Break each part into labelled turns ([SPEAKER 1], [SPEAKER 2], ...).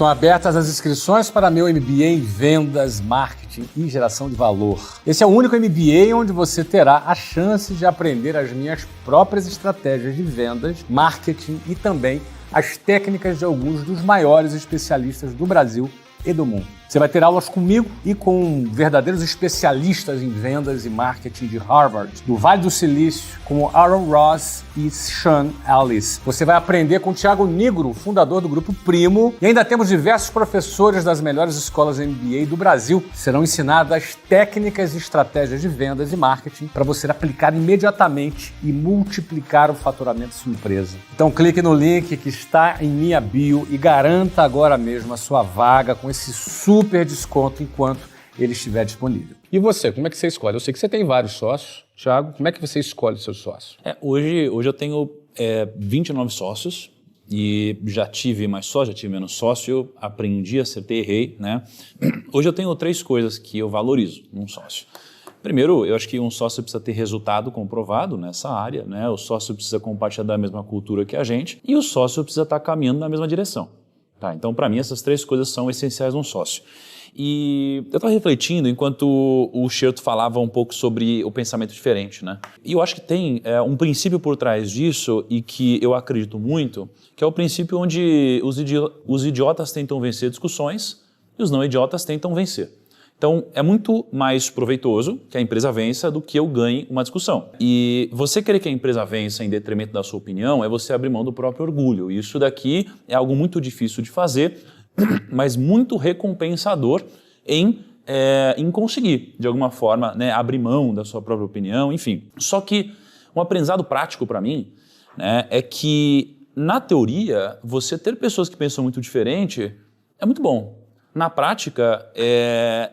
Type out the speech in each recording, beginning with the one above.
[SPEAKER 1] Estão abertas as inscrições para meu MBA em Vendas, Marketing e Geração de Valor. Esse é o único MBA onde você terá a chance de aprender as minhas próprias estratégias de vendas, marketing e também as técnicas de alguns dos maiores especialistas do Brasil e do mundo. Você vai ter aulas comigo e com verdadeiros especialistas em vendas e marketing de Harvard, do Vale do Silício, como Aaron Ross e Sean Ellis. Você vai aprender com o Thiago Nigro, fundador do Grupo Primo, e ainda temos diversos professores das melhores escolas MBA do Brasil. Serão ensinadas técnicas e estratégias de vendas e marketing para você aplicar imediatamente e multiplicar o faturamento de sua empresa. Então clique no link que está em minha bio e garanta agora mesmo a sua vaga com esse super desconto enquanto ele estiver disponível. E você, como é que você escolhe? Eu sei que você tem vários sócios. Thiago, como é que você escolhe seus sócios?
[SPEAKER 2] Hoje eu tenho 29 sócios e já tive mais sócio, já tive menos sócio, aprendi, acertei, errei, né? Hoje eu tenho 3 coisas que eu valorizo num sócio. Primeiro, eu acho que um sócio precisa ter resultado comprovado nessa área, né? O sócio precisa compartilhar da mesma cultura que a gente e o sócio precisa estar caminhando na mesma direção. Tá, então, para mim, essas 3 coisas são essenciais num sócio. E eu estava refletindo enquanto o Scherto falava um pouco sobre o pensamento diferente, né? E eu acho que tem um princípio por trás disso e que eu acredito muito, que é o princípio onde os idiotas tentam vencer discussões e os não idiotas tentam vencer. Então, é muito mais proveitoso que a empresa vença do que eu ganhe uma discussão. E você querer que a empresa vença em detrimento da sua opinião é você abrir mão do próprio orgulho. E isso daqui é algo muito difícil de fazer, mas muito recompensador em conseguir, de alguma forma, né, abrir mão da sua própria opinião, enfim. Só que um aprendizado prático para mim, né, é que, na teoria, você ter pessoas que pensam muito diferente é muito bom. Na prática,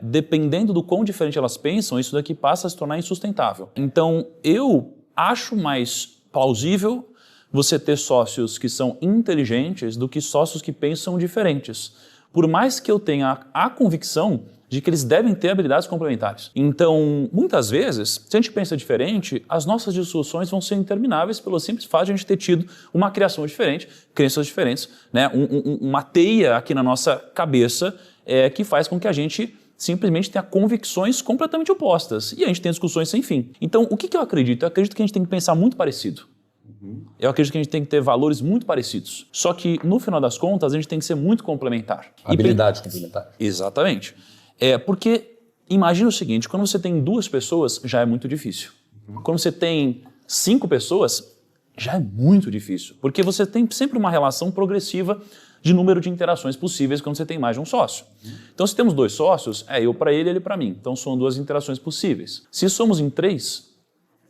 [SPEAKER 2] dependendo do quão diferente elas pensam, isso daqui passa a se tornar insustentável. Então, eu acho mais plausível você ter sócios que são inteligentes do que sócios que pensam diferentes. Por mais que eu tenha a convicção de que eles devem ter habilidades complementares. Então, muitas vezes, se a gente pensa diferente, as nossas discussões vão ser intermináveis pelo simples fato de a gente ter tido uma criação diferente, crenças diferentes, né? Uma teia aqui na nossa cabeça que faz com que a gente simplesmente tenha convicções completamente opostas. E a gente tem discussões sem fim. Então, o que eu acredito? Eu acredito que a gente tem que pensar muito parecido. Eu acredito que a gente tem que ter valores muito parecidos. Só que, no final das contas, a gente tem que ser muito complementar.
[SPEAKER 1] Habilidades complementares.
[SPEAKER 2] Exatamente. Porque imagina o seguinte, quando você tem 2 pessoas, já é muito difícil. Quando você tem 5 pessoas, já é muito difícil. Porque você tem sempre uma relação progressiva de número de interações possíveis quando você tem mais de um sócio. Então, se temos 2 sócios, eu para ele para mim. Então, são 2 interações possíveis. Se somos em 3,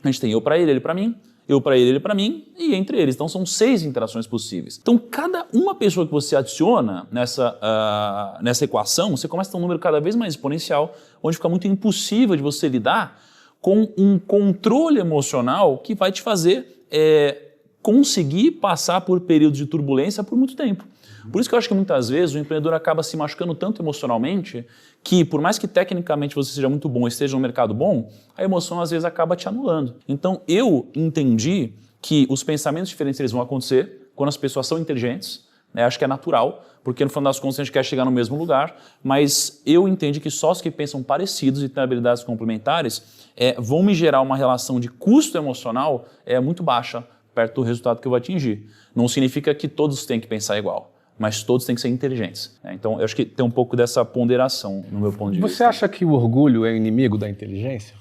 [SPEAKER 2] a gente tem eu para ele para mim, eu para ele para mim e entre eles. Então, são 6 interações possíveis. Então, cada uma pessoa que você adiciona nessa equação, você começa a ter um número cada vez mais exponencial, onde fica muito impossível de você lidar com um controle emocional que vai te fazer conseguir passar por períodos de turbulência por muito tempo. Por isso que eu acho que muitas vezes o empreendedor acaba se machucando tanto emocionalmente que, por mais que tecnicamente você seja muito bom e esteja no mercado bom, a emoção às vezes acaba te anulando. Então eu entendi que os pensamentos diferentes eles vão acontecer quando as pessoas são inteligentes, né? Acho que é natural, porque no final das contas a gente quer chegar no mesmo lugar, mas eu entendi que só os que pensam parecidos e têm habilidades complementares vão me gerar uma relação de custo emocional muito baixa perto do resultado que eu vou atingir. Não significa que todos têm que pensar igual, mas todos têm que ser inteligentes. Então, eu acho que tem um pouco dessa ponderação no meu ponto de vista.
[SPEAKER 1] Você acha que o orgulho é inimigo da inteligência?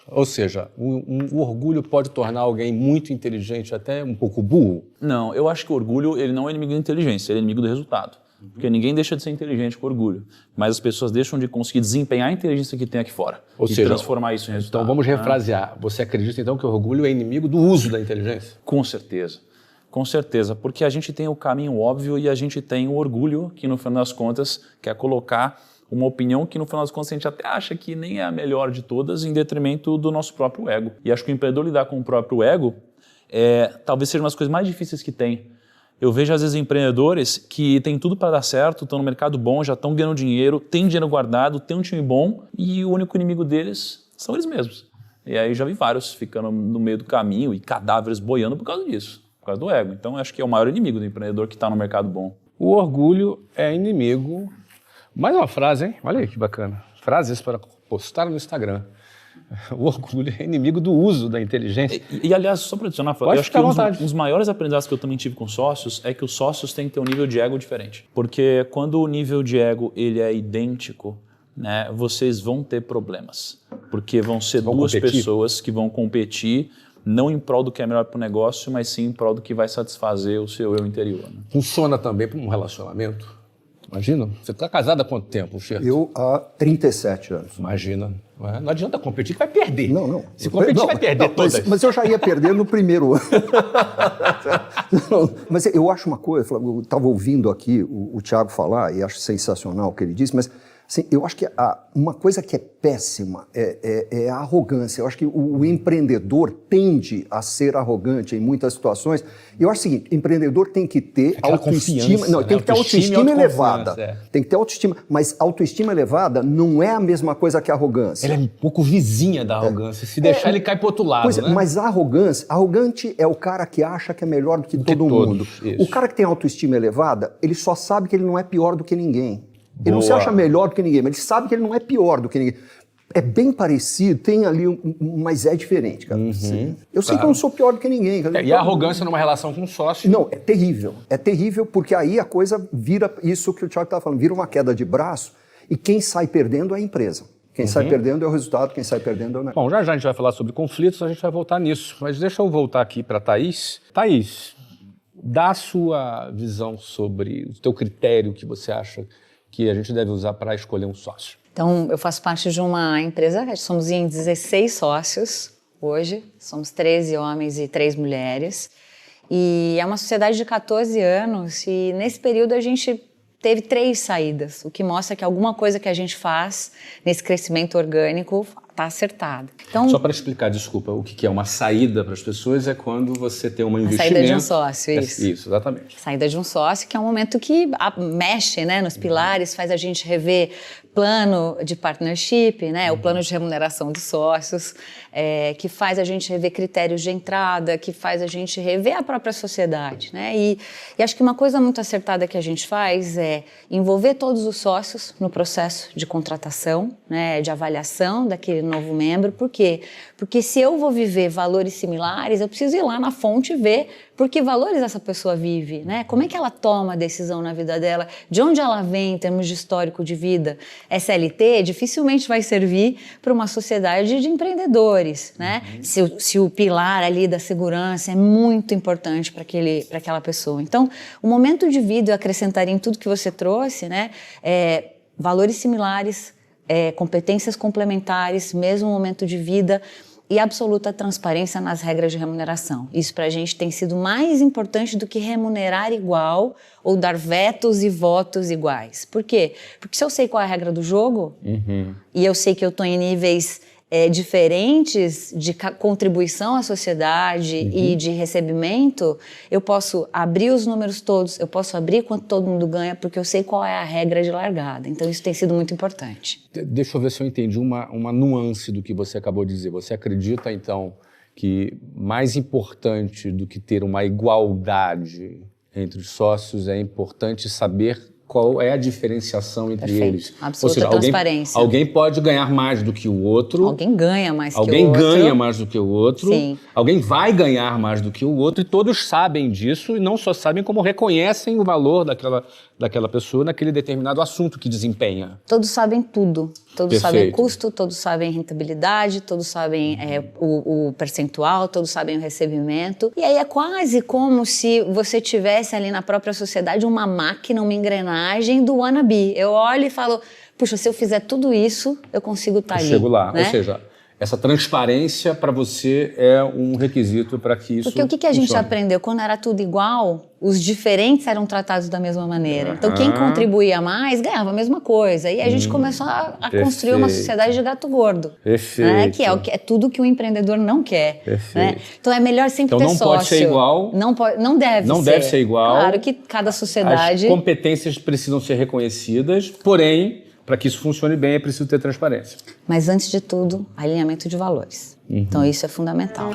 [SPEAKER 1] Ou seja, o orgulho pode tornar alguém muito inteligente, até um pouco burro?
[SPEAKER 2] Não, eu acho que o orgulho ele não é inimigo da inteligência, ele é inimigo do resultado. Porque ninguém deixa de ser inteligente com orgulho, mas as pessoas deixam de conseguir desempenhar a inteligência que tem aqui fora e transformar isso em resultado.
[SPEAKER 1] Então, vamos refrasear. Você acredita, então, que o orgulho é inimigo do uso da inteligência?
[SPEAKER 2] Com certeza. Com certeza, porque a gente tem o caminho óbvio e a gente tem o orgulho que, no final das contas, quer colocar uma opinião que, no final das contas, a gente até acha que nem é a melhor de todas em detrimento do nosso próprio ego. E acho que o empreendedor lidar com o próprio ego talvez seja uma das coisas mais difíceis que tem. Eu vejo, às vezes, empreendedores que têm tudo para dar certo, estão no mercado bom, já estão ganhando dinheiro, têm dinheiro guardado, têm um time bom e o único inimigo deles são eles mesmos. E aí já vi vários ficando no meio do caminho e cadáveres boiando por causa disso. Por causa do ego. Então, acho que é o maior inimigo do empreendedor que está no mercado bom.
[SPEAKER 1] O orgulho é inimigo... Mais uma frase, hein? Olha aí que bacana. Frases para postar no Instagram. O orgulho é inimigo do uso da inteligência.
[SPEAKER 2] Aliás, só para adicionar, eu acho que um dos maiores aprendizados que eu também tive com sócios é que os sócios têm que ter um nível de ego diferente. Porque quando o nível de ego ele é idêntico, né, vocês vão ter problemas. Porque vão ser duas pessoas que vão competir, não em prol do que é melhor para o negócio, mas sim em prol do que vai satisfazer o seu eu interior. Né?
[SPEAKER 1] Funciona também para um relacionamento? Imagina, você está casado há quanto tempo, Xerto?
[SPEAKER 3] Eu há 37 anos.
[SPEAKER 1] Imagina. Não adianta competir que vai perder.
[SPEAKER 3] Não.
[SPEAKER 1] Se competir, vai perder todas.
[SPEAKER 3] Mas eu já ia perder no primeiro ano. Mas eu acho uma coisa, eu estava ouvindo aqui o Thiago falar, e acho sensacional o que ele disse, mas assim, eu acho que uma coisa que é péssima é a arrogância. Eu acho que o empreendedor tende a ser arrogante em muitas situações. E eu acho o seguinte, empreendedor tem que ter autoestima... Não, tem que ter autoestima elevada. Tem que ter autoestima. Mas autoestima elevada não é a mesma coisa que arrogância.
[SPEAKER 1] Ela é um pouco vizinha da arrogância. Se deixar, ele cai pro outro lado,
[SPEAKER 3] né? Mas a arrogante é o cara que acha que é melhor do que todo mundo. Isso. O cara que tem autoestima elevada, ele só sabe que ele não é pior do que ninguém. Ele não se acha melhor do que ninguém, mas ele sabe que ele não é pior do que ninguém. É bem parecido, tem ali, mas é diferente, cara. Eu sei que eu não sou pior do que ninguém.
[SPEAKER 1] E a arrogância numa relação com um sócio?
[SPEAKER 3] Não, é terrível. É terrível porque aí a coisa vira, isso que o Thiago estava falando, vira uma queda de braço e quem sai perdendo é a empresa. Quem sai perdendo é o resultado, quem sai perdendo é o negócio.
[SPEAKER 1] Bom, já a gente vai falar sobre conflitos, a gente vai voltar nisso. Mas deixa eu voltar aqui para a Thaís. Thaís, dá a sua visão sobre o teu critério que você acha que a gente deve usar para escolher um sócio.
[SPEAKER 4] Então, eu faço parte de uma empresa, somos em 16 sócios hoje, somos 13 homens e 3 mulheres, e é uma sociedade de 14 anos, e nesse período a gente teve 3 saídas, o que mostra que alguma coisa que a gente faz nesse crescimento orgânico está acertada. Então,
[SPEAKER 1] só para explicar, desculpa, o que é uma saída para as pessoas é quando você tem um investimento...
[SPEAKER 4] A saída de um sócio, isso.
[SPEAKER 1] Isso, exatamente.
[SPEAKER 4] Saída de um sócio, que é um momento que mexe, né, nos pilares, faz a gente rever plano de partnership, né, o plano de remuneração dos sócios, que faz a gente rever critérios de entrada, que faz a gente rever a própria sociedade, né, e acho que uma coisa muito acertada que a gente faz é envolver todos os sócios no processo de contratação, né, de avaliação daquele novo membro. Por quê? Porque se eu vou viver valores similares, eu preciso ir lá na fonte e ver por que valores essa pessoa vive, né? Como é que ela toma a decisão na vida dela, de onde ela vem em termos de histórico de vida. SLT dificilmente vai servir para uma sociedade de empreendedores, né? Se o pilar ali da segurança é muito importante para aquela pessoa. Então, o momento de vida, eu acrescentaria em tudo que você trouxe, né? Valores similares, competências complementares, mesmo momento de vida e absoluta transparência nas regras de remuneração. Isso para a gente tem sido mais importante do que remunerar igual ou dar vetos e votos iguais. Por quê? Porque se eu sei qual é a regra do jogo e eu sei que eu estou em níveis diferentes de contribuição à sociedade e de recebimento, eu posso abrir os números todos, eu posso abrir quanto todo mundo ganha, porque eu sei qual é a regra de largada. Então isso tem sido muito importante.
[SPEAKER 1] Deixa eu ver se eu entendi uma nuance do que você acabou de dizer. Você acredita, então, que mais importante do que ter uma igualdade entre os sócios é importante saber qual é a diferenciação entre eles.
[SPEAKER 4] Absoluta. Ou seja, transparência.
[SPEAKER 1] Alguém pode ganhar mais do que o outro.
[SPEAKER 4] Alguém ganha mais que o outro.
[SPEAKER 1] Alguém ganha mais do que o outro.
[SPEAKER 4] Sim.
[SPEAKER 1] Alguém vai ganhar mais do que o outro e todos sabem disso e não só sabem como reconhecem o valor daquela pessoa naquele determinado assunto que desempenha.
[SPEAKER 4] Todos sabem tudo. Todos sabem custo, todos sabem rentabilidade, todos sabem o percentual, todos sabem o recebimento. E aí é quase como se você tivesse ali na própria sociedade uma máquina, uma engrenagem do wannabe. Eu olho e falo, puxa, se eu fizer tudo isso, eu consigo estar ali.
[SPEAKER 1] Chego lá,
[SPEAKER 4] né?
[SPEAKER 1] Ou seja, essa transparência para você é um requisito para que isso
[SPEAKER 4] Porque o que a gente aprendeu? Quando era tudo igual, os diferentes eram tratados da mesma maneira. Então, quem contribuía mais ganhava a mesma coisa. E a gente começou a construir uma sociedade de gato gordo. Né? Que é tudo que o empreendedor não quer. Né? Então, é melhor sempre ter sócio.
[SPEAKER 1] Não pode ser igual.
[SPEAKER 4] Não deve ser
[SPEAKER 1] igual.
[SPEAKER 4] Claro que cada sociedade...
[SPEAKER 1] As competências precisam ser reconhecidas, porém, para que isso funcione bem, é preciso ter transparência.
[SPEAKER 4] Mas, antes de tudo, alinhamento de valores. Então, isso é fundamental.